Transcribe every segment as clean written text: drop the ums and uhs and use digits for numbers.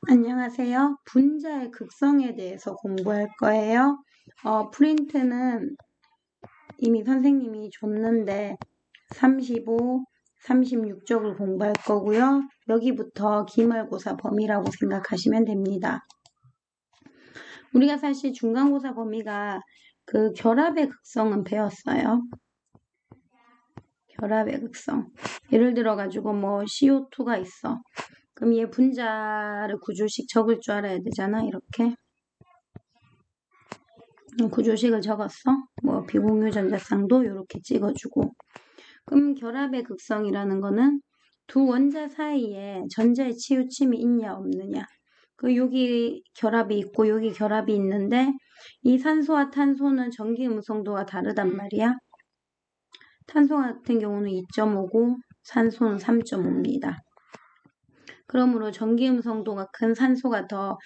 안녕하세요. 분자의 극성에 대해서 공부할 거예요. 프린트는 이미 선생님이 줬는데 35, 36쪽을 공부할 거고요. 여기부터 기말고사 범위라고 생각하시면 됩니다. 우리가 사실 중간고사 범위가 그 결합의 극성은 배웠어요. 결합의 극성. 예를 들어가지고 뭐 CO2가 있어. 그럼 얘 분자를 구조식 적을 줄 알아야 되잖아. 이렇게. 구조식을 적었어. 뭐 비공유 전자쌍도 이렇게 찍어주고. 그럼 결합의 극성이라는 거는 두 원자 사이에 전자의 치우침이 있냐 없느냐. 여기 결합이 있고 여기 결합이 있는데 이 산소와 탄소는 전기 음성도가 다르단 말이야. 탄소 같은 경우는 2.5고 산소는 3.5입니다. 그러므로 전기 음성도가 큰 산소가 더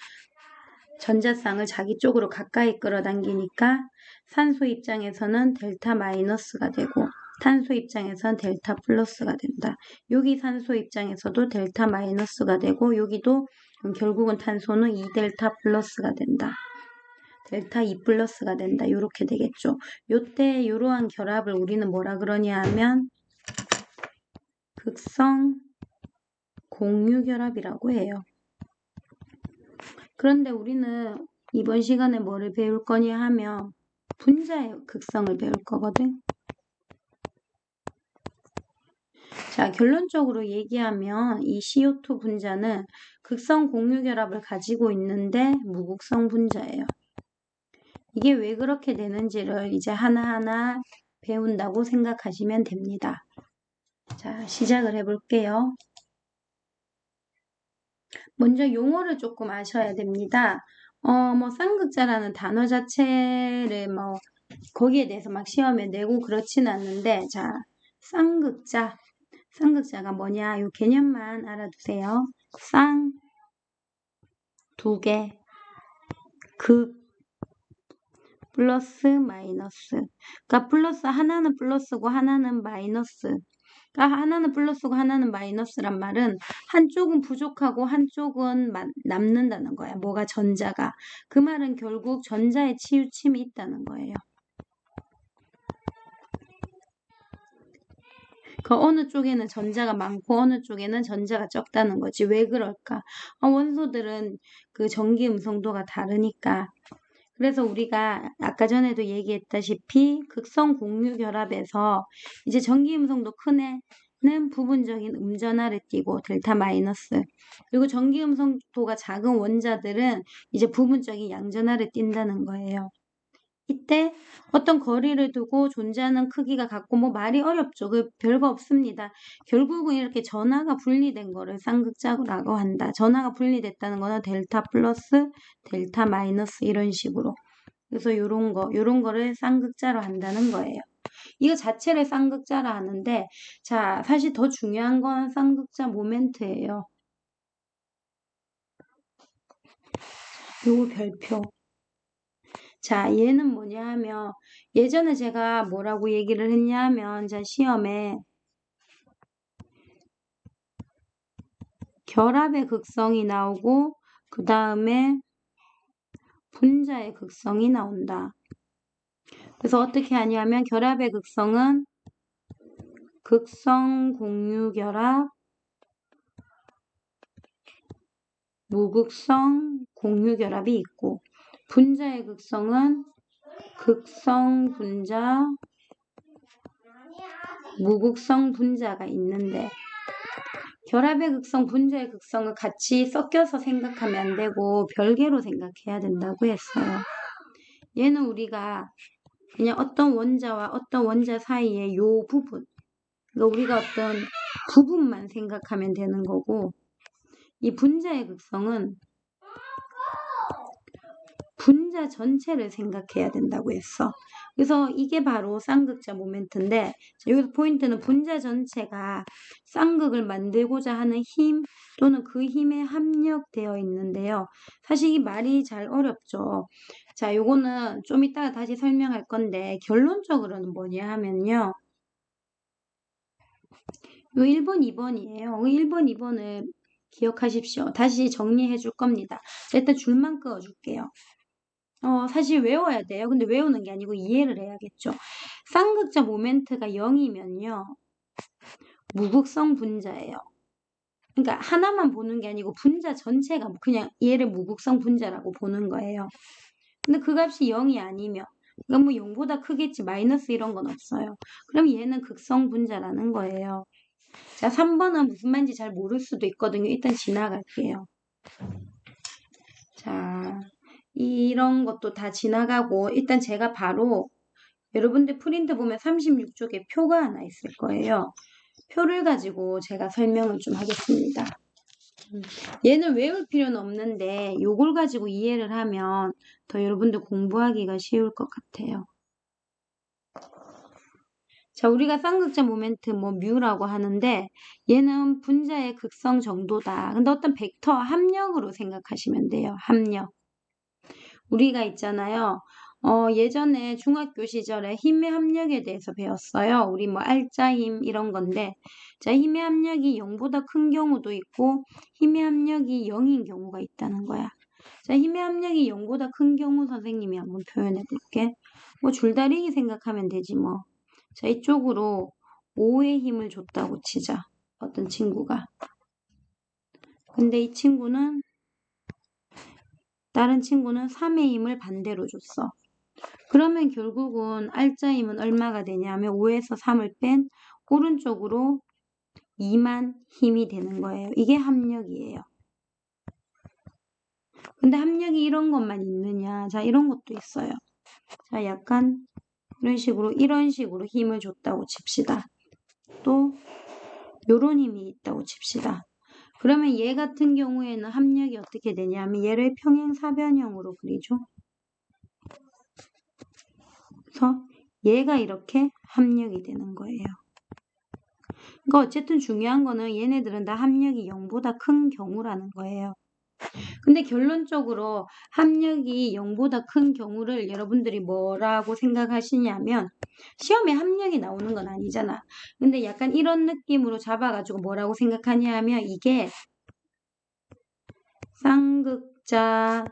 전자쌍을 자기 쪽으로 가까이 끌어당기니까 산소 입장에서는 델타 마이너스가 되고 탄소 입장에서는 델타 플러스가 된다. 여기 산소 입장에서도 델타 마이너스가 되고 여기도 결국은 탄소는 2델타 플러스가 된다. 델타 2 플러스가 된다. 이렇게 되겠죠. 요때 이러한 결합을 우리는 뭐라 그러냐 하면 극성 공유결합이라고 해요. 그런데 우리는 이번 시간에 뭐를 배울 거냐 하면 분자의 극성을 배울 거거든. 자, 결론적으로 얘기하면 이 CO2 분자는 극성 공유결합을 가지고 있는데 무극성 분자예요. 이게 왜 그렇게 되는지를 이제 하나하나 배운다고 생각하시면 됩니다. 자, 시작을 해볼게요. 먼저 용어를 조금 아셔야 됩니다. 쌍극자라는 단어 자체를 거기에 대해서 막 시험에 내고 그렇지는 않는데, 자, 쌍극자가 뭐냐, 이 개념만 알아두세요. 쌍, 두 개, 극, 플러스, 마이너스. 그러니까 하나는 플러스고 하나는 마이너스. 그러니까 하나는 플러스고 하나는 마이너스란 말은 한쪽은 부족하고 한쪽은 남는다는 거야. 뭐가 전자가. 그 말은 결국 전자의 치우침이 있다는 거예요. 그 어느 쪽에는 전자가 많고 어느 쪽에는 전자가 적다는 거지. 왜 그럴까? 원소들은 그 전기 음성도가 다르니까. 그래서 우리가 아까 전에도 얘기했다시피 극성 공유 결합에서 이제 전기 음성도 큰 애는 부분적인 음전하를 띠고 델타 마이너스, 그리고 전기 음성도가 작은 원자들은 이제 부분적인 양전하를 띈다는 거예요. 이때 어떤 거리를 두고 존재하는 크기가 같고 뭐 말이 어렵죠. 별거 없습니다. 결국은 이렇게 전하가 분리된 거를 쌍극자라고 한다. 전하가 분리됐다는 거는 델타 플러스, 델타 마이너스 이런 식으로. 그래서 요런 거를 쌍극자로 한다는 거예요. 이거 자체를 쌍극자라 하는데, 자, 사실 더 중요한 건 쌍극자 모멘트예요. 요 별표. 자, 얘는 뭐냐 하면, 예전에 제가 뭐라고 얘기를 했냐 하면, 자, 시험에 결합의 극성이 나오고, 그 다음에 분자의 극성이 나온다. 그래서 어떻게 하냐면, 결합의 극성은 극성 공유 결합, 무극성 공유 결합이 있고, 분자의 극성은 극성 분자, 무극성 분자가 있는데, 결합의 극성, 분자의 극성을 같이 섞여서 생각하면 안 되고 별개로 생각해야 된다고 했어요. 얘는 우리가 그냥 어떤 원자와 어떤 원자 사이의 요 부분, 그러니까 우리가 어떤 부분만 생각하면 되는 거고, 이 분자의 극성은 분자 전체를 생각해야 된다고 했어. 그래서 이게 바로 쌍극자 모멘트인데, 여기서 포인트는 분자 전체가 쌍극을 만들고자 하는 힘 또는 그 힘에 합력되어 있는데요. 사실 이 말이 잘 어렵죠. 자, 요거는 좀 이따가 다시 설명할 건데 결론적으로는 뭐냐 하면요. 요 1번, 2번이에요. 1번, 2번을 기억하십시오. 다시 정리해 줄 겁니다. 일단 줄만 그어 줄게요. 사실 외워야 돼요. 근데 외우는 게 아니고 이해를 해야겠죠. 쌍극자 모멘트가 0이면요. 무극성 분자예요. 그러니까 하나만 보는 게 아니고 분자 전체가 그냥 얘를 무극성 분자라고 보는 거예요. 근데 그 값이 0이 아니면 이건 뭐 0보다 크겠지 마이너스 이런 건 없어요. 그럼 얘는 극성 분자라는 거예요. 자, 3번은 무슨 말인지 잘 모를 수도 있거든요. 일단 지나갈게요. 자, 이런 것도 다 지나가고 일단 제가 바로 여러분들 프린트 보면 36쪽에 표가 하나 있을 거예요. 표를 가지고 제가 설명을 좀 하겠습니다. 얘는 외울 필요는 없는데 요걸 가지고 이해를 하면 더 여러분들 공부하기가 쉬울 것 같아요. 자, 우리가 쌍극자 모멘트 뭐 뮤라고 하는데 얘는 분자의 극성 정도다. 근데 어떤 벡터 합력으로 생각하시면 돼요. 합력. 우리가 있잖아요. 예전에 중학교 시절에 힘의 합력에 대해서 배웠어요. 우리 뭐 알짜 힘 이런 건데 자, 힘의 합력이 0보다 큰 경우도 있고 힘의 합력이 0인 경우가 있다는 거야. 자, 힘의 합력이 0보다 큰 경우 선생님이 한번 표현해 볼게. 뭐 줄다리기 생각하면 되지 뭐. 자, 이쪽으로 5의 힘을 줬다고 치자. 어떤 친구가. 근데 이 친구는 다른 친구는 3의 힘을 반대로 줬어. 그러면 결국은 알짜 힘은 얼마가 되냐면 5에서 3을 뺀 오른쪽으로 2만 힘이 되는 거예요. 이게 합력이에요. 근데 합력이 이런 것만 있느냐. 자, 이런 것도 있어요. 자, 약간 이런 식으로 힘을 줬다고 칩시다. 또 요런 힘이 있다고 칩시다. 그러면 얘 같은 경우에는 합력이 어떻게 되냐면 얘를 평행사변형으로 그리죠. 그래서 얘가 이렇게 합력이 되는 거예요. 그러니까 어쨌든 중요한 거는 얘네들은 다 합력이 0보다 큰 경우라는 거예요. 근데 결론적으로 합력이 0보다 큰 경우를 여러분들이 뭐라고 생각하시냐면 시험에 합력이 나오는 건 아니잖아. 근데 약간 이런 느낌으로 잡아가지고 뭐라고 생각하냐 하면 이게 쌍극자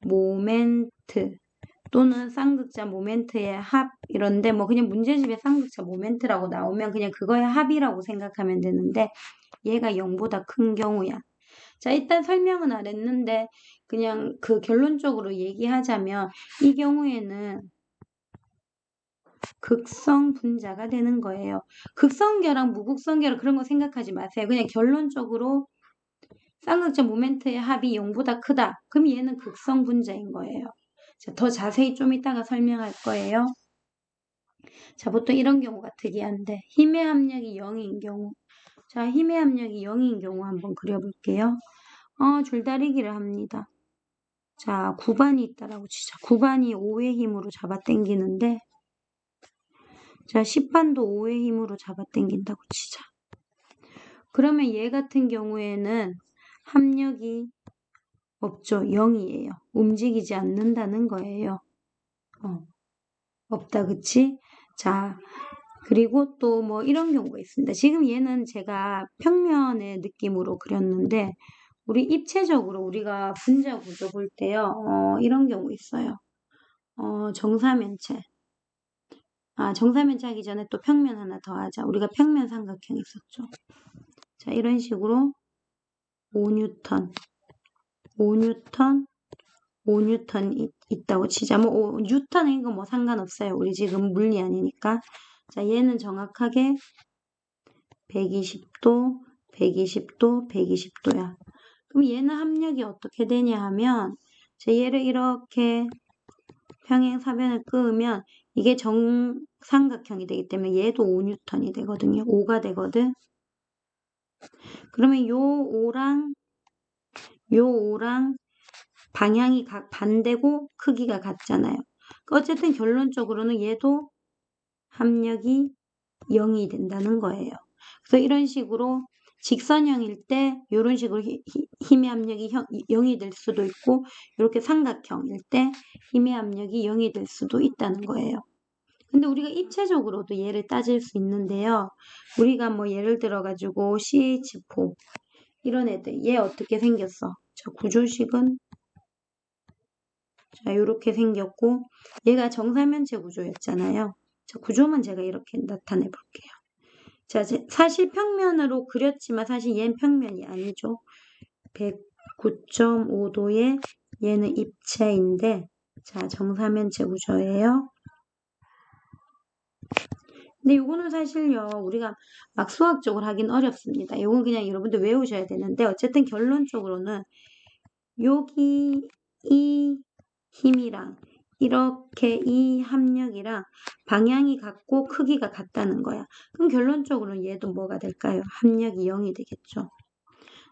모멘트 또는 쌍극자 모멘트의 합 이런데 뭐 그냥 문제집에 쌍극자 모멘트라고 나오면 그냥 그거의 합이라고 생각하면 되는데 얘가 0보다 큰 경우야. 자, 일단 설명은 안 했는데 그냥 그 결론적으로 얘기하자면 이 경우에는 극성 분자가 되는 거예요. 극성계랑 무극성계랑 그런 거 생각하지 마세요. 그냥 결론적으로 쌍극자 모멘트의 합이 0보다 크다. 그럼 얘는 극성 분자인 거예요. 자, 더 자세히 좀 이따가 설명할 거예요. 자, 보통 이런 경우가 특이한데 힘의 합력이 0인 경우. 자, 힘의 합력이 0인 경우 한번 그려볼게요. 줄다리기를 합니다. 자, 9반이 있다라고 치자. 9반이 5의 힘으로 잡아당기는데 자, 10반도 5의 힘으로 잡아당긴다고 치자. 그러면 얘 같은 경우에는 합력이 없죠. 0이에요. 움직이지 않는다는 거예요. 없다, 그치? 자, 그리고 또 뭐 이런 경우가 있습니다. 지금 얘는 제가 평면의 느낌으로 그렸는데 우리 입체적으로 우리가 분자 구조 볼 때요. 이런 경우 있어요. 정사면체. 정사면체 하기 전에 또 평면 하나 더 하자. 우리가 평면 삼각형 있었죠. 자, 이런 식으로 5뉴턴, 5뉴턴, 5뉴턴 있다고 치자. 뭐 뉴턴인 거 뭐 상관없어요. 우리 지금 물리 아니니까. 자, 얘는 정확하게 120도, 120도, 120도야. 그럼 얘는 합력이 어떻게 되냐 하면 얘를 이렇게 평행사변을 끄으면 이게 정삼각형이 되기 때문에 얘도 5뉴턴이 되거든요. 5가 되거든. 그러면 요 5랑 방향이 반대고 크기가 같잖아요. 어쨌든 결론적으로는 얘도 합력이 0이 된다는 거예요. 그래서 이런 식으로 직선형일 때 이런 식으로 힘의 압력이 0이 될 수도 있고 이렇게 삼각형일 때 힘의 압력이 0이 될 수도 있다는 거예요. 근데 우리가 입체적으로도 얘를 따질 수 있는데요. 우리가 뭐 예를 들어 가지고 CH4 이런 애들. 얘 어떻게 생겼어? 자, 구조식은 자, 요렇게 생겼고 얘가 정사면체 구조였잖아요. 자, 구조만 제가 이렇게 나타내 볼게요. 자, 사실 평면으로 그렸지만 사실 얘는 평면이 아니죠. 109.5도의 얘는 입체인데 자, 정사면체 구조예요. 근데 요거는 사실요, 우리가 막 수학적으로 하긴 어렵습니다. 요건 그냥 여러분들 외우셔야 되는데, 어쨌든 결론적으로는 여기 이 힘이랑 이렇게 이 합력이랑 방향이 같고 크기가 같다는 거야. 그럼 결론적으로 얘도 뭐가 될까요? 합력이 0이 되겠죠.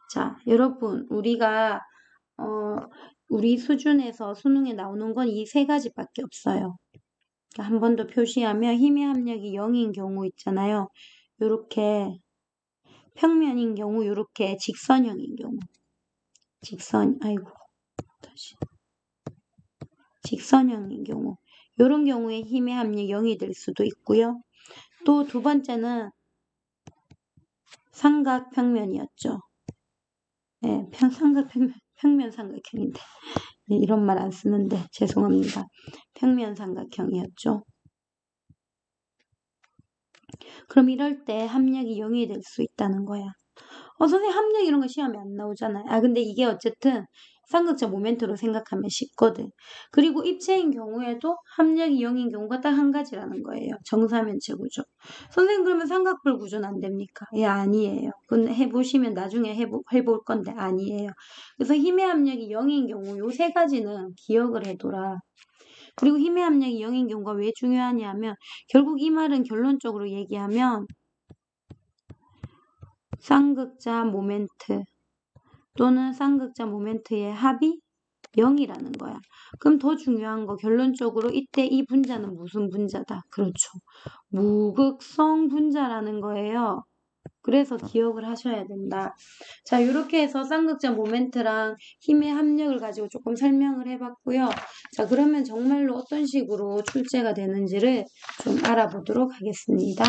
자, 여러분, 우리가 우리 수준에서 수능에 나오는 건 이 세 가지밖에 없어요. 한 번 더 표시하면 힘의 합력이 0인 경우 있잖아요. 요렇게 평면인 경우, 요렇게 직선형인 경우. 직선형인 경우. 요런 경우에 힘의 합력 0이 될 수도 있고요. 또 두 번째는 삼각평면이었죠. 네, 평면 삼각형인데. 네, 이런 말 안 쓰는데 죄송합니다. 평면 삼각형이었죠. 그럼 이럴 때 합력이 0이 될 수 있다는 거야. 선생님 합력 이런 거 시험에 안 나오잖아요. 근데 이게 어쨌든 삼각자 모멘트로 생각하면 쉽거든. 그리고 입체인 경우에도 합력이 0인 경우가 딱 한 가지라는 거예요. 정사면체 구조. 선생님 그러면 삼각뿔 구조는 안 됩니까? 예, 아니에요. 그건 해보시면 나중에 해볼 건데 아니에요. 그래서 힘의 합력이 0인 경우 요 세 가지는 기억을 해둬라. 그리고 힘의 합력이 0인 경우가 왜 중요하냐면 결국 이 말은 결론적으로 얘기하면 쌍극자 모멘트 또는 쌍극자 모멘트의 합이 0이라는 거야. 그럼 더 중요한 거 결론적으로 이때 이 분자는 무슨 분자다? 그렇죠. 무극성 분자라는 거예요. 그래서 기억을 하셔야 된다. 자, 이렇게 해서 쌍극자 모멘트랑 힘의 합력을 가지고 조금 설명을 해봤고요. 자, 그러면 정말로 어떤 식으로 출제가 되는지를 좀 알아보도록 하겠습니다.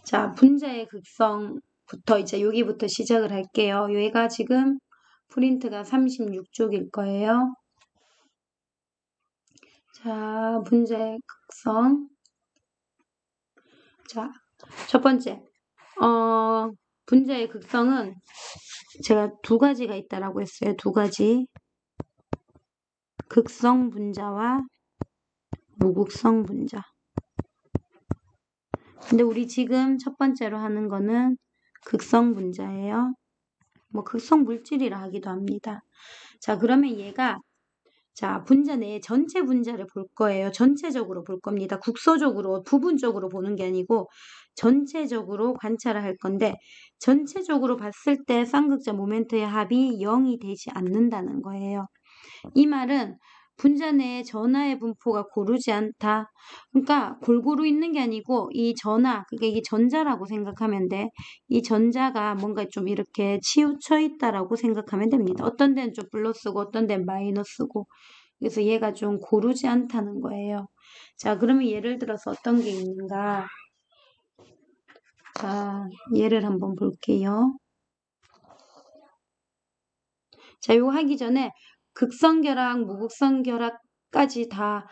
자, 분자의 극성부터 이제 여기부터 시작을 할게요. 얘가 지금 프린트가 36쪽일 거예요. 자, 분자의 극성. 자, 첫 번째. 분자의 극성은 제가 두 가지가 있다라고 했어요. 두 가지. 극성 분자와 무극성 분자. 근데 우리 지금 첫 번째로 하는 거는 극성 분자예요. 뭐 극성 물질이라 하기도 합니다. 자, 그러면 얘가 자, 분자 내에 전체 분자를 볼 거예요. 전체적으로 볼 겁니다. 국소적으로, 부분적으로 보는 게 아니고 전체적으로 관찰을 할 건데 전체적으로 봤을 때 쌍극자 모멘트의 합이 0이 되지 않는다는 거예요. 이 말은 분자 내에 전하의 분포가 고르지 않다. 그러니까 골고루 있는 게 아니고 이 전하, 그러니까 이게 전자라고 생각하면 돼. 이 전자가 뭔가 좀 이렇게 치우쳐 있다라고 생각하면 됩니다. 어떤 데는 좀 플러스고 어떤 데는 마이너스고. 그래서 얘가 좀 고르지 않다는 거예요. 자, 그러면 예를 들어서 어떤 게 있는가? 자, 예를 한번 볼게요. 자, 이거 하기 전에 극성결합, 무극성결합까지 다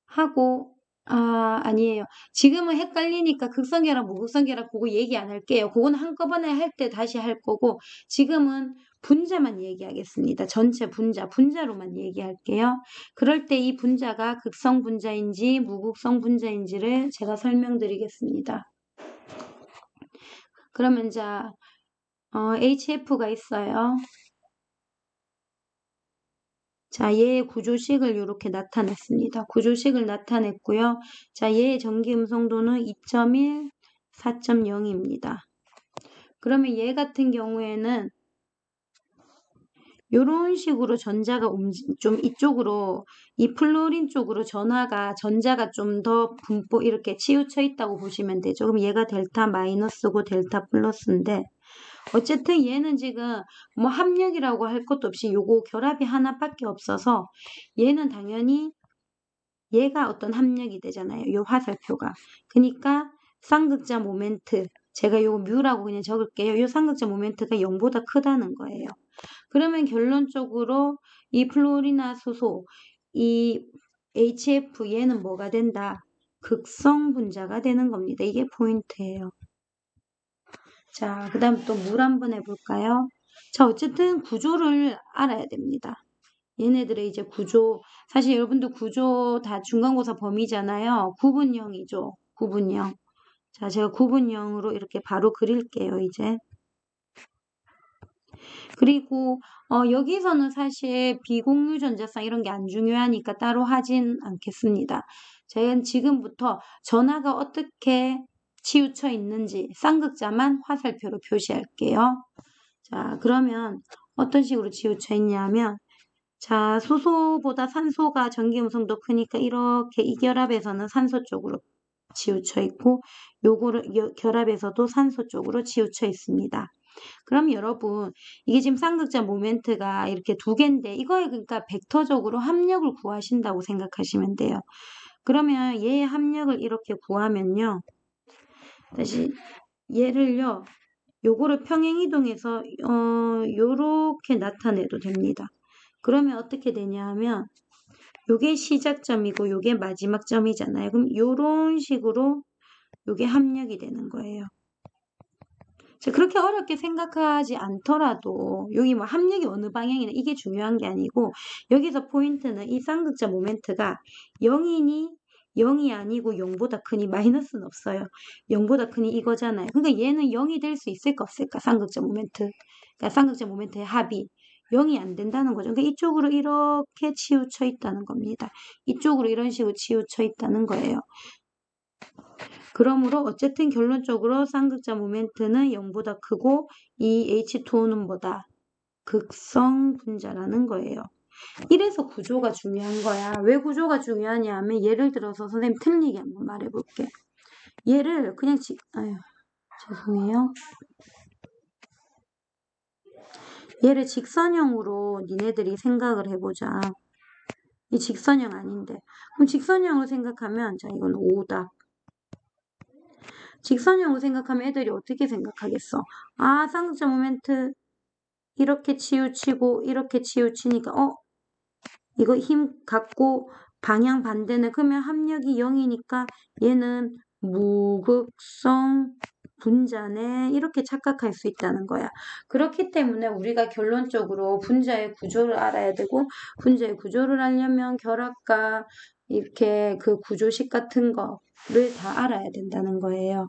하고 아니에요. 지금은 헷갈리니까 극성결합, 무극성결합 그거 얘기 안 할게요. 그거는 한꺼번에 할 때 다시 할 거고 지금은 분자만 얘기하겠습니다. 전체 분자로만 얘기할게요. 그럴 때 이 분자가 극성 분자인지 무극성 분자인지를 제가 설명드리겠습니다. 그러면 자, HF가 있어요. 자, 얘의 구조식을 이렇게 나타냈습니다. 구조식을 나타냈고요. 자, 얘의 전기 음성도는 2.1, 4.0입니다. 그러면 얘 같은 경우에는 이런 식으로 전자가 좀 이쪽으로 이 플로린 쪽으로 전자가 좀 더 분포 이렇게 치우쳐 있다고 보시면 되죠. 그럼 얘가 델타 마이너스고 델타 플러스인데 어쨌든 얘는 지금 뭐 합력이라고 할 것도 없이 요거 결합이 하나밖에 없어서 얘는 당연히 얘가 어떤 합력이 되잖아요. 요 화살표가. 그러니까 쌍극자 모멘트, 제가 요거 뮤라고 그냥 적을게요. 요 쌍극자 모멘트가 0보다 크다는 거예요. 그러면 결론적으로 이 플로리나 수소, 이 HF 얘는 뭐가 된다? 극성 분자가 되는 겁니다. 이게 포인트예요. 자, 그 다음 또 물 한번 해볼까요? 자, 어쨌든 구조를 알아야 됩니다. 얘네들의 이제 구조, 사실 여러분들 구조 다 중간고사 범위잖아요. 구분형이죠. 구분형. 자, 제가 구분형으로 이렇게 바로 그릴게요, 이제. 그리고 여기서는 사실 비공유 전자쌍 이런 게 안 중요하니까 따로 하진 않겠습니다. 저는 지금부터 전하가 어떻게 치우쳐 있는지 쌍극자만 화살표로 표시할게요. 자, 그러면 어떤 식으로 치우쳐 있냐면 자, 수소보다 산소가 전기음성도 크니까 이렇게 이 결합에서는 산소 쪽으로 치우쳐 있고 요거를 결합에서도 산소 쪽으로 치우쳐 있습니다. 그럼 여러분 이게 지금 쌍극자 모멘트가 이렇게 두 개인데 이거에 그러니까 벡터적으로 합력을 구하신다고 생각하시면 돼요. 그러면 얘의 합력을 이렇게 구하면요. 다시 얘를요. 요거를 평행이동해서 요렇게 나타내도 됩니다. 그러면 어떻게 되냐 하면 요게 시작점이고 요게 마지막 점이잖아요. 그럼 요런 식으로 요게 합력이 되는 거예요. 그렇게 어렵게 생각하지 않더라도 여기 뭐 합력이 어느 방향이나 이게 중요한 게 아니고 여기서 포인트는 이 쌍극자 모멘트가 0이니 0이 아니고 0보다 크니 마이너스는 없어요. 0보다 크니 이거잖아요. 그러니까 얘는 0이 될 수 있을까 없을까 쌍극자 모멘트. 그러니까 쌍극자 모멘트의 합이 0이 안 된다는 거죠. 그러니까 이쪽으로 이렇게 치우쳐 있다는 겁니다. 이쪽으로 이런 식으로 치우쳐 있다는 거예요. 그러므로 어쨌든 결론적으로 쌍극자 모멘트는 0보다 크고 이 H2O는 뭐다? 극성 분자라는 거예요. 이래서 구조가 중요한 거야. 왜 구조가 중요하냐 하면 예를 들어서 선생님 틀리게 한번 말해볼게. 얘를 그냥 죄송해요. 얘를 직선형으로 니네들이 생각을 해보자. 이 직선형 아닌데. 그럼 직선형으로 생각하면 자 이건 5다. 직선형으로 생각하면 애들이 어떻게 생각하겠어? 아, 쌍극자 모멘트 이렇게 치우치고 이렇게 치우치니까 이거 힘 갖고 방향 반대는 그러면 합력이 0이니까 얘는 무극성 분자네 이렇게 착각할 수 있다는 거야. 그렇기 때문에 우리가 결론적으로 분자의 구조를 알아야 되고 분자의 구조를 알려면 결합과 이렇게 그 구조식 같은 거를 다 알아야 된다는 거예요.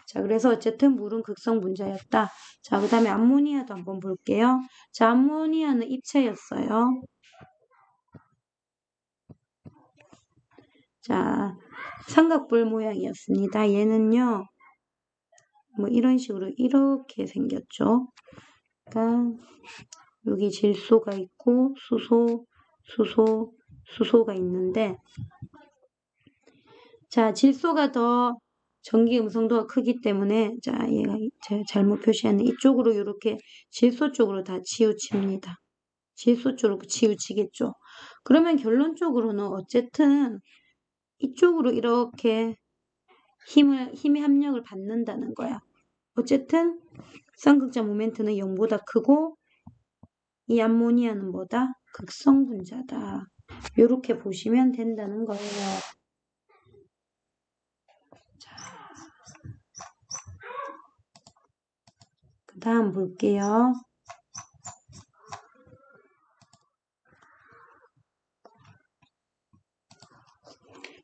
자, 그래서 어쨌든 물은 극성 분자였다. 자, 그 다음에 암모니아도 한번 볼게요. 자, 암모니아는 입체였어요. 자, 삼각뿔 모양이었습니다. 얘는요, 뭐 이런 식으로 이렇게 생겼죠. 그러니까 여기 질소가 있고 수소가 있는데 자, 질소가 더 전기 음성도가 크기 때문에 자, 얘가 제가 잘못 표시하는 이쪽으로 이렇게 질소 쪽으로 다 치우칩니다. 질소 쪽으로 치우치겠죠. 그러면 결론적으로는 어쨌든 이쪽으로 이렇게 힘의 합력을 받는다는 거야. 어쨌든 쌍극자 모멘트는 0보다 크고 이 암모니아는 뭐다? 극성 분자다. 이렇게 보시면 된다는 거예요. 그 다음 볼게요.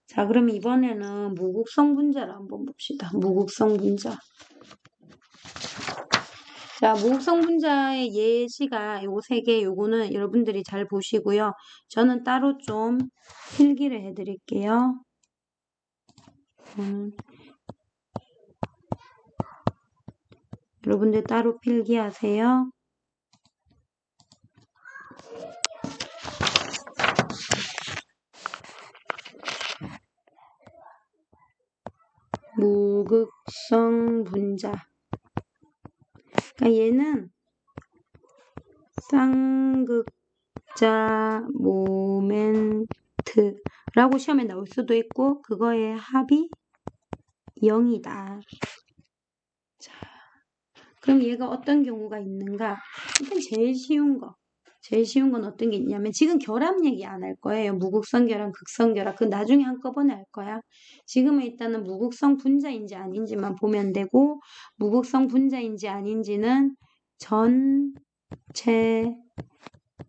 자, 그럼 이번에는 무극성 분자를 한번 봅시다. 무극성 분자. 자, 무극성 분자의 예시가 요 세 개, 요거는 여러분들이 잘 보시고요. 저는 따로 좀 필기를 해드릴게요. 여러분들 따로 필기하세요. 무극성 분자. 그러니까 얘는 쌍극자 모멘트라고 시험에 나올 수도 있고 그거의 합이 0이다. 자, 그럼 얘가 어떤 경우가 있는가? 일단 제일 쉬운 건 어떤 게 있냐면 지금 결합 얘기 안 할 거예요. 무극성 결합, 극성 결합. 그 나중에 한꺼번에 할 거야. 지금은 일단은 무극성 분자인지 아닌지만 보면 되고 무극성 분자인지 아닌지는 전체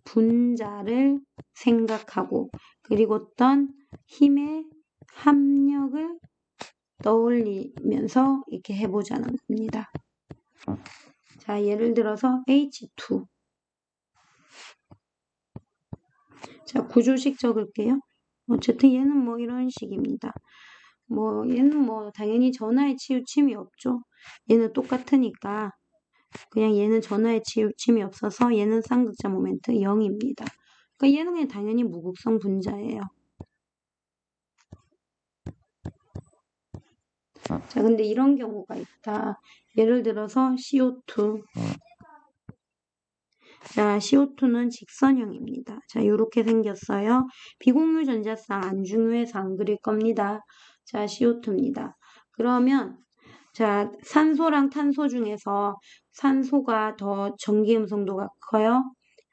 분자를 생각하고 그리고 어떤 힘의 합력을 떠올리면서 이렇게 해보자는 겁니다. 자, 예를 들어서 H2. 자, 구조식 적을게요. 어쨌든 얘는 뭐 이런 식입니다. 뭐 얘는 뭐 당연히 전하에 치우침이 없죠. 얘는 똑같으니까 그냥 얘는 전하에 치우침이 없어서 얘는 쌍극자 모멘트 0입니다. 그러니까 얘는 그냥 당연히 무극성 분자예요. 자, 근데 이런 경우가 있다. 예를 들어서 CO2. 자, CO2는 직선형입니다. 자, 요렇게 생겼어요. 비공유 전자쌍 안 중요해서 안 그릴 겁니다. 자, CO2입니다. 그러면 자, 산소랑 탄소 중에서 산소가 더 전기 음성도가 커요.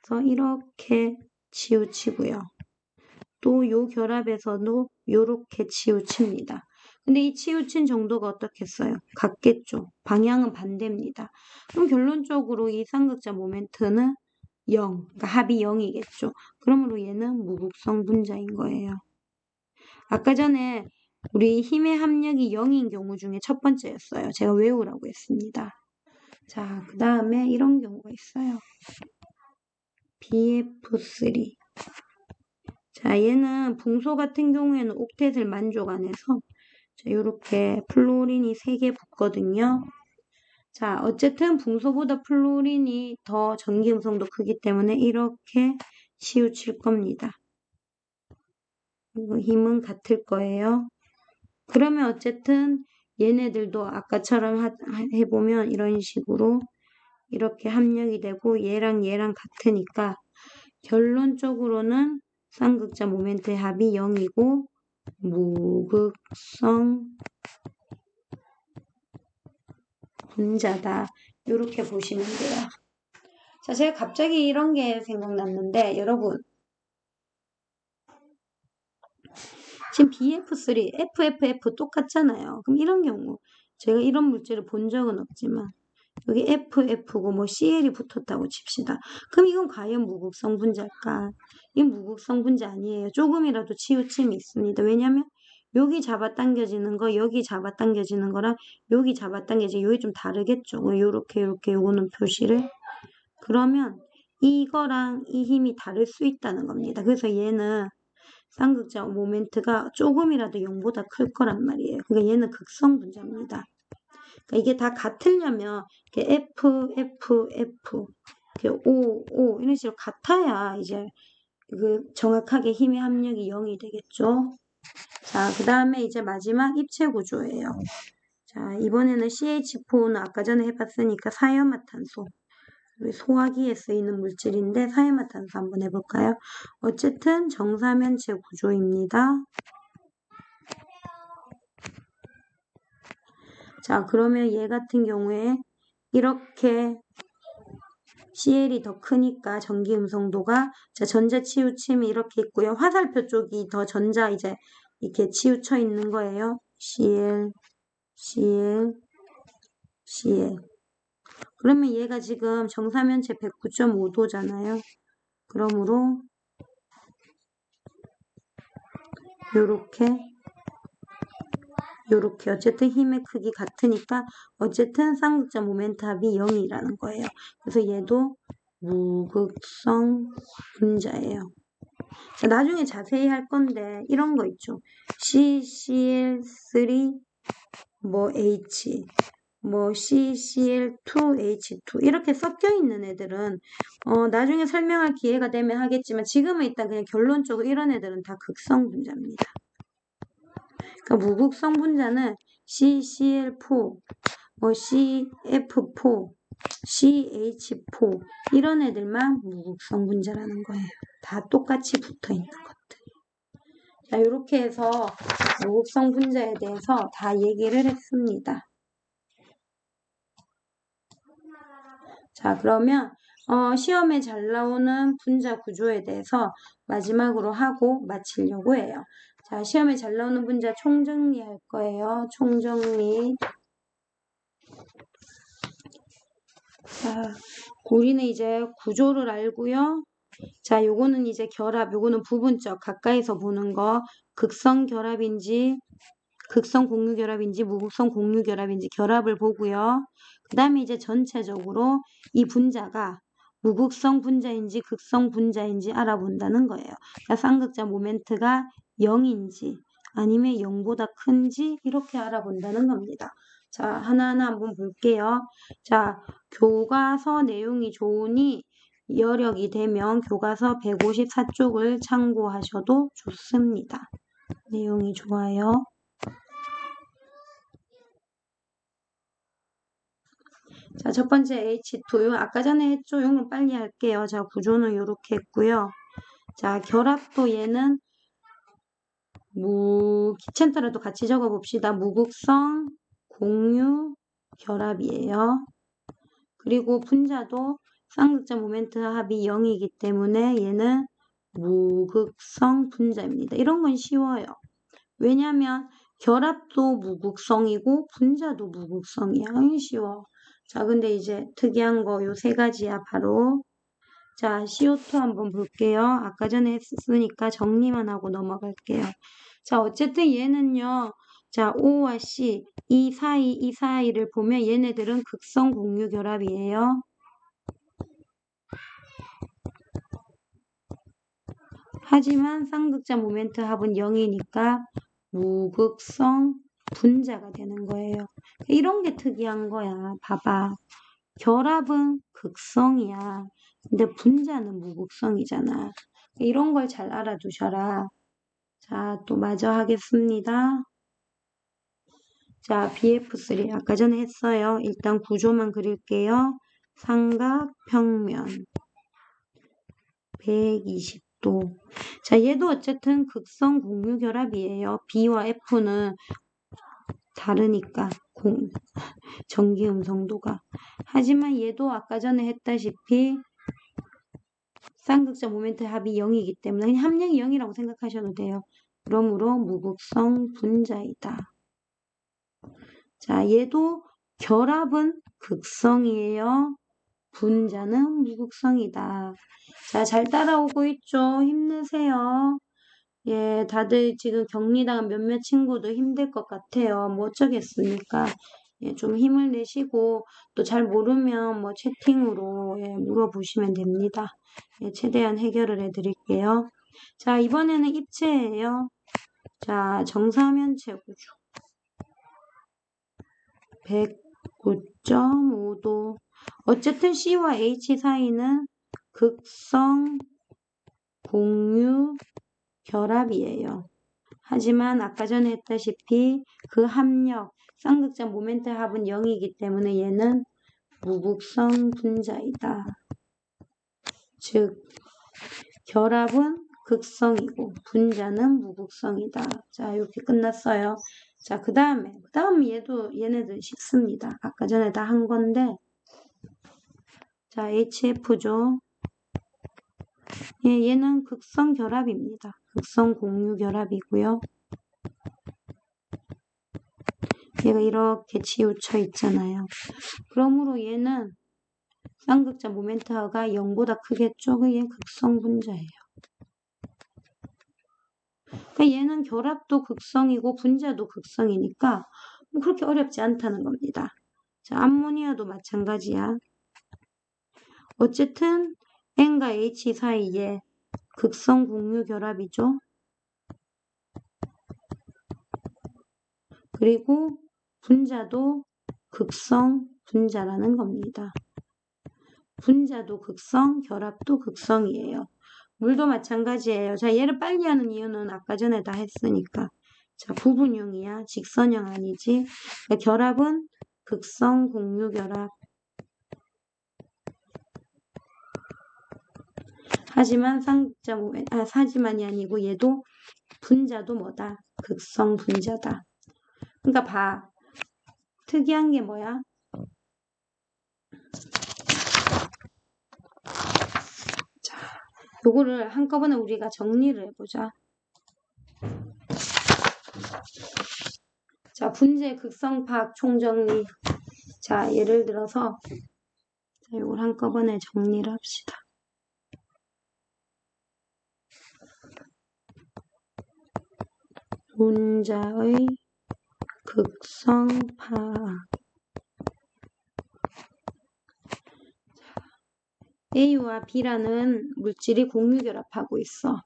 그래서 이렇게 치우치고요. 또 요 결합에서도 요렇게 치우칩니다. 근데 이 치우친 정도가 어떻겠어요? 같겠죠. 방향은 반대입니다. 그럼 결론적으로 이 쌍극자 모멘트는 0, 그러니까 합이 0이겠죠. 그러므로 얘는 무극성 분자인 거예요. 아까 전에 우리 힘의 합력이 0인 경우 중에 첫 번째였어요. 제가 외우라고 했습니다. 자, 그 다음에 이런 경우가 있어요. BF3. 자, 얘는 붕소 같은 경우에는 옥텟을 만족 안 해서 자, 요렇게 플로린이 3개 붙거든요. 자, 어쨌든 붕소보다 플로린이 더 전기 음성도 크기 때문에 이렇게 치우칠 겁니다. 그리고 힘은 같을 거예요. 그러면 어쨌든 얘네들도 아까처럼 해보면 이런 식으로 이렇게 합력이 되고 얘랑 같으니까 결론적으로는 쌍극자 모멘트의 합이 0이고 무극성 분자다. 이렇게 보시면 돼요. 자, 제가 갑자기 이런 게 생각났는데 여러분 지금 BF3, FFF 똑같잖아요. 그럼 이런 경우 제가 이런 물질을 본 적은 없지만 여기 FF고 뭐 CL이 붙었다고 칩시다. 그럼 이건 과연 무극성 분자일까? 이건 무극성 분자 아니에요. 조금이라도 치우침이 있습니다. 왜냐면 여기 잡아당겨지는 거, 여기 잡아당겨지는 거랑 여기 잡아당겨지는 여기 좀 다르겠죠. 요렇게 요거는 표시를. 그러면 이거랑 이 힘이 다를 수 있다는 겁니다. 그래서 얘는 쌍극자 모멘트가 조금이라도 0보다 클 거란 말이에요. 그러니까 얘는 극성 분자입니다. 그러니까 이게 다 같으려면 이렇게 F, F, F, 이렇게 O, O 이런 식으로 같아야 이제 그 정확하게 힘의 합력이 0이 되겠죠. 자, 그 다음에 이제 마지막 입체 구조예요. 자, 이번에는 CH4는 아까 전에 해봤으니까 사이연마탄소. 우리 소화기에 쓰이는 물질인데 사이연마탄소 한번 해볼까요? 어쨌든 정사면체 구조입니다. 자, 그러면 얘 같은 경우에 이렇게 CL이 더 크니까 전기 음성도가 자, 전자 치우침이 이렇게 있고요. 화살표 쪽이 더 전자 이제 이렇게 치우쳐 있는 거예요. CL, CL, CL. 그러면 얘가 지금 정사면체 109.5도잖아요. 그러므로 요렇게 어쨌든 힘의 크기 같으니까 어쨌든 쌍극자 모멘트 합이 0이라는 거예요. 그래서 얘도 무극성 분자예요. 자, 나중에 자세히 할 건데 이런 거 있죠. CCl3 뭐 H 뭐 CCl2H2 이렇게 섞여 있는 애들은 나중에 설명할 기회가 되면 하겠지만 지금은 일단 그냥 결론적으로 이런 애들은 다 극성 분자입니다. 그러니까 무극성 분자는 CCl4, 뭐 CF4 CH4 이런 애들만 무극성 분자라는 거예요. 다 똑같이 붙어 있는 것들. 자, 이렇게 해서 무극성 분자에 대해서 다 얘기를 했습니다. 자, 그러면 시험에 잘 나오는 분자 구조에 대해서 마지막으로 하고 마치려고 해요. 자, 시험에 잘 나오는 분자 총정리할 거예요. 총정리. 자, 우리는 이제 구조를 알고요. 자, 요거는 이제 결합, 요거는 부분적, 가까이서 보는 거, 극성 결합인지, 극성 공유 결합인지, 무극성 공유 결합인지 결합을 보고요. 그 다음에 이제 전체적으로 이 분자가 무극성 분자인지 극성 분자인지 알아본다는 거예요. 그러니까 쌍극자 모멘트가 0인지 아니면 0보다 큰지 이렇게 알아본다는 겁니다. 자, 하나하나 한번 볼게요. 자, 교과서 내용이 좋으니 여력이 되면 교과서 154쪽을 참고하셔도 좋습니다. 내용이 좋아요. 자, 첫 번째 H2요. 아까 전에 했죠. 용은 빨리 할게요. 자, 구조는 이렇게 했고요. 자, 결합도 얘는 귀찮더라도 같이 적어봅시다. 무극성 공유 결합이에요. 그리고 분자도 쌍극자 모멘트 합이 0이기 때문에 얘는 무극성 분자입니다. 이런 건 쉬워요. 왜냐하면 결합도 무극성이고 분자도 무극성이야. 쉬워. 자, 근데 이제 특이한 거 요 세 가지야. 바로 자, CO2 한번 볼게요. 아까 전에 했으니까 정리만 하고 넘어갈게요. 자, 어쨌든 얘는요. 자, O와 C 이 사이를 보면 얘네들은 극성 공유 결합이에요. 하지만 쌍극자 모멘트 합은 0이니까 무극성 분자가 되는 거예요. 이런 게 특이한 거야. 봐봐. 결합은 극성이야. 근데 분자는 무극성이잖아. 이런 걸 잘 알아두셔라. 자, 또 마저 하겠습니다. 자, BF3 아까 전에 했어요. 일단 구조만 그릴게요. 삼각 평면 120도. 자, 얘도 어쨌든 극성 공유 결합이에요. B와 F는 다르니까 전기 음성도가. 하지만 얘도 아까 전에 했다시피 쌍극자 모멘트 합이 0이기 때문에 그냥 합력이 0이라고 생각하셔도 돼요. 그러므로 무극성 분자이다. 자, 얘도 결합은 극성이에요. 분자는 무극성이다. 자, 잘 따라오고 있죠? 힘내세요. 예, 다들 지금 격리당한 몇몇 친구도 힘들 것 같아요. 뭐 어쩌겠습니까? 예, 좀 힘을 내시고 또 잘 모르면 뭐 채팅으로 예, 물어보시면 됩니다. 예, 최대한 해결을 해드릴게요. 자, 이번에는 입체예요. 자, 정사면체 구조. 109.5도. 어쨌든 C와 H 사이는 극성 공유 결합이에요. 하지만 아까 전에 했다시피 그 합력, 쌍극자 모멘트 합은 0이기 때문에 얘는 무극성 분자이다. 즉, 결합은 극성이고 분자는 무극성이다. 자, 이렇게 끝났어요. 자, 그 다음에 얘네들 쉽습니다. 아까 전에 다 한 건데 자, HF죠. 예, 얘는 극성 결합입니다. 극성 공유 결합이고요. 얘가 이렇게 치우쳐 있잖아요. 그러므로 얘는 쌍극자 모멘트가 0보다 크겠죠? 그게 극성 분자예요. 그러니까 얘는 결합도 극성이고 분자도 극성이니까 뭐 그렇게 어렵지 않다는 겁니다. 자, 암모니아도 마찬가지야. 어쨌든 N과 H 사이에 극성 공유 결합이죠. 그리고 분자도 극성 분자라는 겁니다. 분자도 극성, 결합도 극성이에요. 물도 마찬가지예요. 자, 얘를 빨리 하는 이유는 아까 전에 다 했으니까. 자, 부분형이야. 직선형 아니지. 그러니까 결합은 극성 공유 결합. 하지만 하지만이 아니고 얘도 분자도 뭐다? 극성 분자다. 그러니까 봐. 특이한 게 뭐야? 자, 요거를 한꺼번에 우리가 정리를 해보자. 자, 분자의 극성 파악 총정리. 자, 예를 들어서 자, 요걸 한꺼번에 정리를 합시다. 분자의 극성 파악. A와 B라는 물질이 공유결합하고 있어.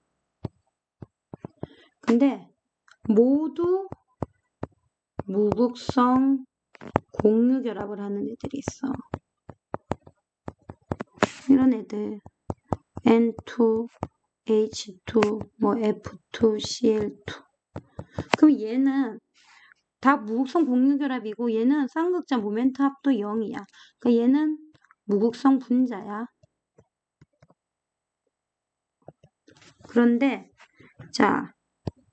근데 모두 무극성 공유결합을 하는 애들이 있어. 이런 애들 N2, H2, 뭐 F2, Cl2. 그럼 얘는 다 무극성 공유결합이고 얘는 쌍극자 모멘트 합도 0이야. 그러니까 얘는 무극성 분자야. 그런데 자,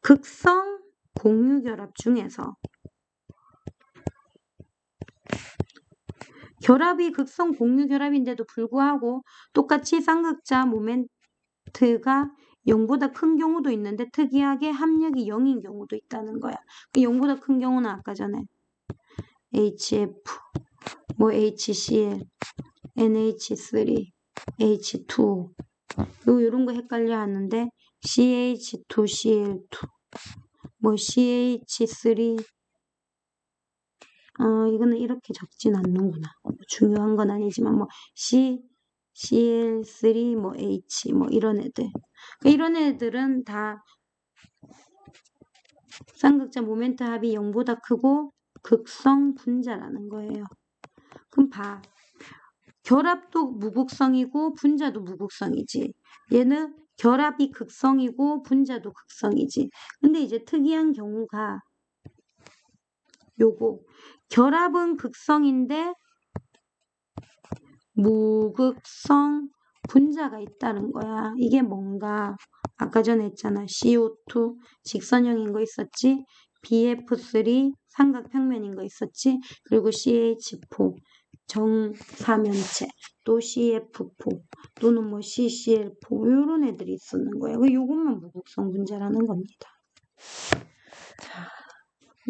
극성 공유결합 중에서 결합이 극성 공유결합인데도 불구하고 똑같이 쌍극자 모멘트가 0보다 큰 경우도 있는데 특이하게 합력이 0인 경우도 있다는 거야. 0보다 큰 경우는 아까 전에 HF, 뭐 HCl, NH3, H2 요런 거 헷갈려 하는데 CH2Cl2 뭐 CH3 이거는 이렇게 적진 않는구나. 중요한 건 아니지만 뭐 CL3 뭐 H 뭐 이런 애들. 이런 애들은 다 쌍극자 모멘트 합이 0보다 크고 극성 분자라는 거예요. 그럼 봐. 결합도 무극성이고 분자도 무극성이지. 얘는 결합이 극성이고 분자도 극성이지. 근데 이제 특이한 경우가 요거. 결합은 극성인데 무극성 분자가 있다는 거야. 이게 뭔가 아까 전에 했잖아. CO2 직선형인 거 있었지. BF3 삼각평면인 거 있었지. 그리고 CH4 정사면체 또 CF4 또는 뭐 CCl4 이런 애들이 있었는 거예요. 요것만 무극성 분자라는 겁니다. 자,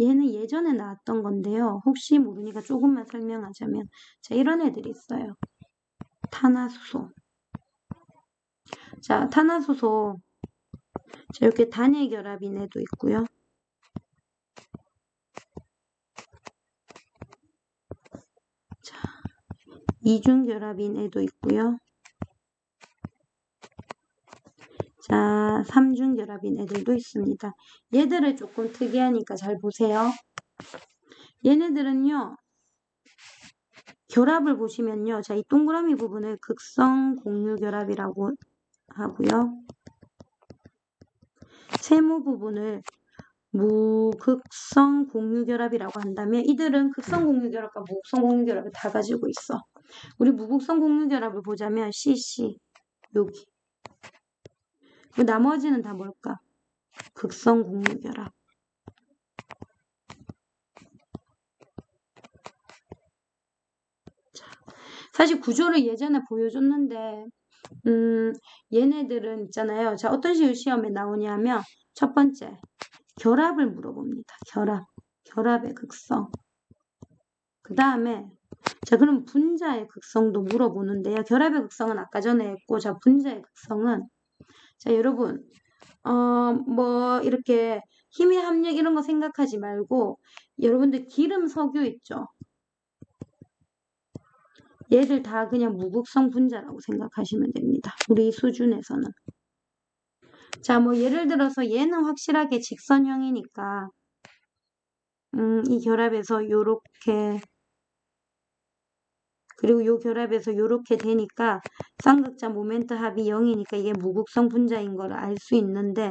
얘는 예전에 나왔던 건데요. 혹시 모르니까 조금만 설명하자면 자, 이런 애들이 있어요. 탄화수소. 자, 탄화수소 자, 이렇게 단일 결합인 애도 있고요. 자, 이중 결합인 애도 있고요. 자, 삼중 결합인 애들도 있습니다. 얘들을 조금 특이하니까 잘 보세요. 얘네들은요. 결합을 보시면요. 자, 이 동그라미 부분을 극성 공유 결합이라고 하고요. 세모 부분을 무극성 공유결합이라고 한다면 이들은 극성 공유결합과 무극성 공유결합을 다 가지고 있어. 우리 무극성 공유결합을 보자면 CC 여기. 그 나머지는 다 뭘까? 극성 공유결합. 자, 사실 구조를 예전에 보여줬는데 얘네들은 있잖아요. 자, 어떤 식으로 시험에 나오냐면 첫 번째 결합을 물어봅니다. 결합의 극성. 그 다음에 자 그럼 분자의 극성도 물어보는데요. 결합의 극성은 아까 전에 했고 자 분자의 극성은 자 여러분 뭐 이렇게 힘의 합력 이런 거 생각하지 말고 여러분들 기름 석유 있죠. 얘들 다 그냥 무극성 분자라고 생각하시면 됩니다. 우리 수준에서는. 자 뭐 예를 들어서 얘는 확실하게 직선형이니까 이 결합에서 요렇게 그리고 요 결합에서 요렇게 되니까 쌍극자 모멘트 합이 0이니까 이게 무극성 분자인 걸 알 수 있는데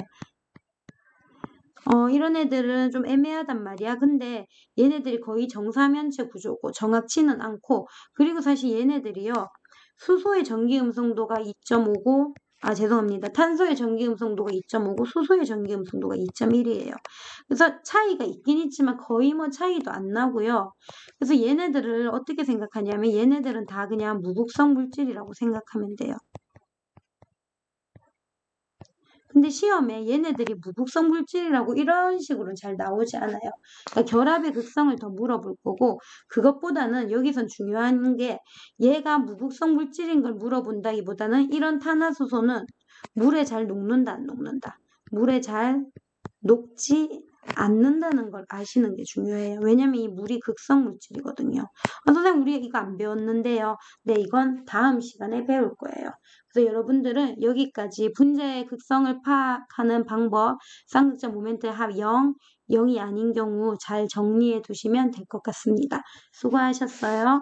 이런 애들은 좀 애매하단 말이야. 근데 얘네들이 거의 정사면체 구조고 정확치는 않고 그리고 사실 얘네들이요. 수소의 전기 음성도가 2.5고 죄송합니다. 탄소의 전기음성도가 2.5고 수소의 전기음성도가 2.1이에요. 그래서 차이가 있긴 있지만 거의 뭐 차이도 안 나고요. 그래서 얘네들을 어떻게 생각하냐면 얘네들은 다 그냥 무극성 물질이라고 생각하면 돼요. 근데 시험에 얘네들이 무극성 물질이라고 이런 식으로 잘 나오지 않아요. 그러니까 결합의 극성을 더 물어볼 거고 그것보다는 여기선 중요한 게 얘가 무극성 물질인 걸 물어본다기보다는 이런 탄화수소는 물에 잘 녹는다 안 녹는다. 물에 잘 녹지 않는다는 걸 아시는 게 중요해요. 왜냐면 이 물이 극성 물질이거든요. 선생님 우리 이거 안 배웠는데요. 네, 이건 다음 시간에 배울 거예요. 그래서 여러분들은 여기까지 분자의 극성을 파악하는 방법, 쌍극자 모멘트 합 0, 0이 아닌 경우 잘 정리해 두시면 될 것 같습니다. 수고하셨어요.